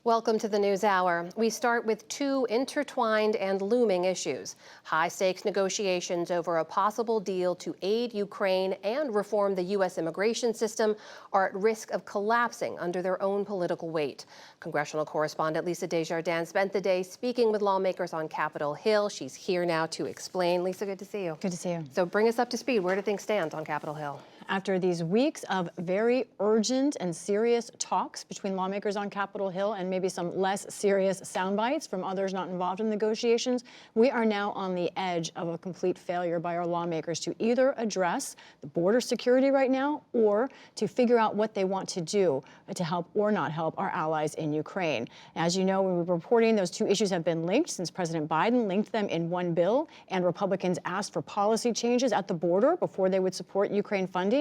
Welcome to the NewsHour. We start with two intertwined and looming issues. High-stakes negotiations over a possible deal to aid Ukraine and reform the U.S. immigration system are at risk of collapsing under their own political weight. Congressional correspondent Lisa Desjardins spent the day speaking with lawmakers on Capitol Hill. She's here now to explain. Lisa, good to see you. Good to see you. So bring us up to speed. Where do things stand on Capitol Hill? After these weeks of very urgent and serious talks between lawmakers on Capitol Hill and maybe some less serious sound bites from others not involved in negotiations, we are now on the edge of a complete failure by our lawmakers to either address the border security right now or to figure out what they want to do to help or not help our allies in Ukraine. As you know, we were reporting those two issues have been linked since President Biden linked them in one bill, and Republicans asked for policy changes at the border before they would support Ukraine funding.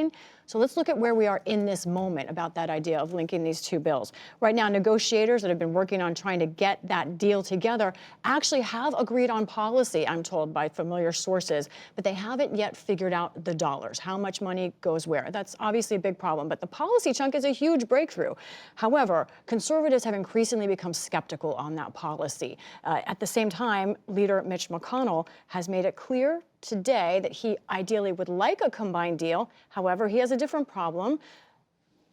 So let's look at where we are in this moment about that idea of linking these two bills. Right now, negotiators that have been working on trying to get that deal together actually have agreed on policy, I'm told by familiar sources, but they haven't yet figured out the dollars, how much money goes where. That's obviously a big problem, but the policy chunk is a huge breakthrough. However, conservatives have increasingly become skeptical on that policy. At the same time, leader Mitch McConnell has made it clear today that he ideally would like a combined deal. However, he has a different problem.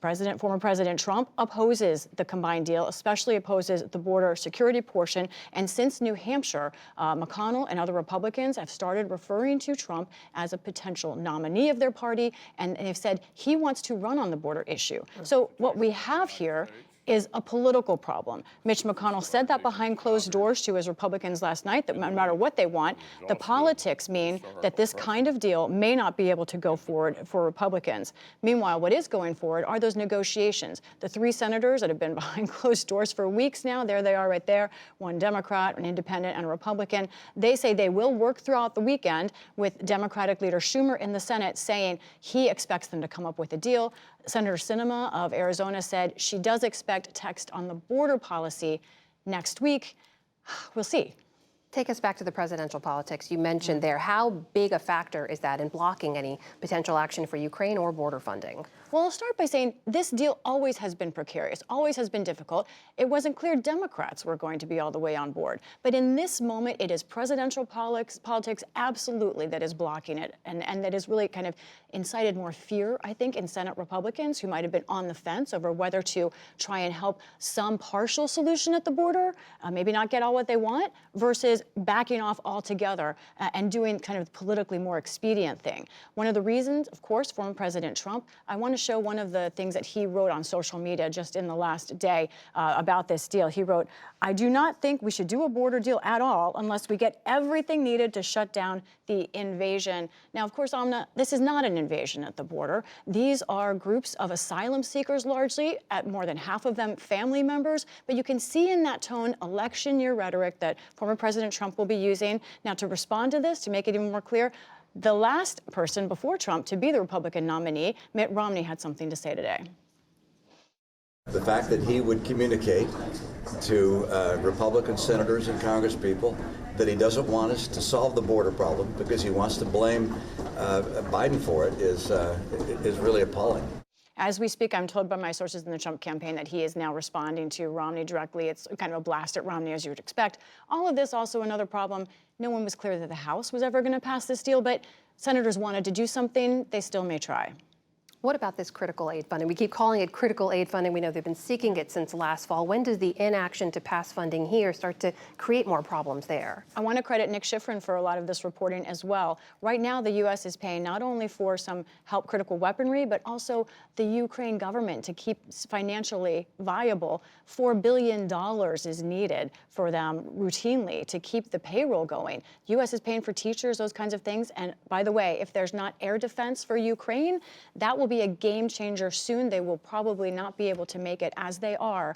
Former President Trump opposes the combined deal, especially opposes the border security portion. And since New Hampshire, McConnell and other Republicans have started referring to Trump as a potential nominee of their party, and they've said he wants to run on the border issue. So what we have here is a political problem. Mitch McConnell said that behind closed doors to his Republicans last night, that no matter what they want, the politics mean that this kind of deal may not be able to go forward for Republicans. Meanwhile, what is going forward are those negotiations. The three senators that have been behind closed doors for weeks now, there they are right there, one Democrat, an independent, and a Republican. They say they will work throughout the weekend with Democratic leader Schumer in the Senate saying he expects them to come up with a deal. Senator Sinema of Arizona said she does expect text on the border policy next week. We'll see. Take us back to the presidential politics you mentioned there. How big a factor is that in blocking any potential action for Ukraine or border funding? Well, I'll start by saying this deal always has been precarious, always has been difficult. It wasn't clear Democrats were going to be all the way on board. But in this moment, it is presidential politics absolutely that is blocking it, and that has really kind of incited more fear, I think, in Senate Republicans who might have been on the fence over whether to try and help some partial solution at the border, maybe not get all what they want, versus backing off altogether and doing kind of the politically more expedient thing. One of the reasons, of course, former President Trump, I want to show one of the things that he wrote on social media just in the last day about this deal. He wrote, "I do not think we should do a border deal at all unless we get everything needed to shut down the invasion." Now, of course, this is not an invasion at the border. These are groups of asylum seekers largely, at more than half of them family members. But you can see in that tone election year rhetoric that former President Trump will be using. Now, to respond to this, to make it even more clear, the last person before Trump to be the Republican nominee, Mitt Romney, had something to say today. The fact that he would communicate to Republican senators and congresspeople that he doesn't want us to solve the border problem because he wants to blame Biden for it is really appalling. As we speak, I'm told by my sources in the Trump campaign that he is now responding to Romney directly. It's kind of a blast at Romney, as you would expect. All of this also another problem. No one was clear that the House was ever going to pass this deal, but senators wanted to do something. They still may try. What about this critical aid funding? We keep calling it critical aid funding. We know they've been seeking it since last fall. When does the inaction to pass funding here start to create more problems there? I want to credit Nick Schifrin for a lot of this reporting as well. Right now, the U.S. is paying not only for some help critical weaponry, but also the Ukraine government to keep financially viable. $4 billion is needed for them routinely to keep the payroll going. The U.S. is paying for teachers, those kinds of things. And by the way, if there's not air defense for Ukraine, that will be a game changer soon. They will probably not be able to make it as they are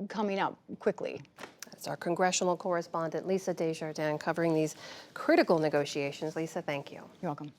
coming up quickly. That's our congressional correspondent, Lisa Desjardins, covering these critical negotiations. Lisa, thank you. You're welcome.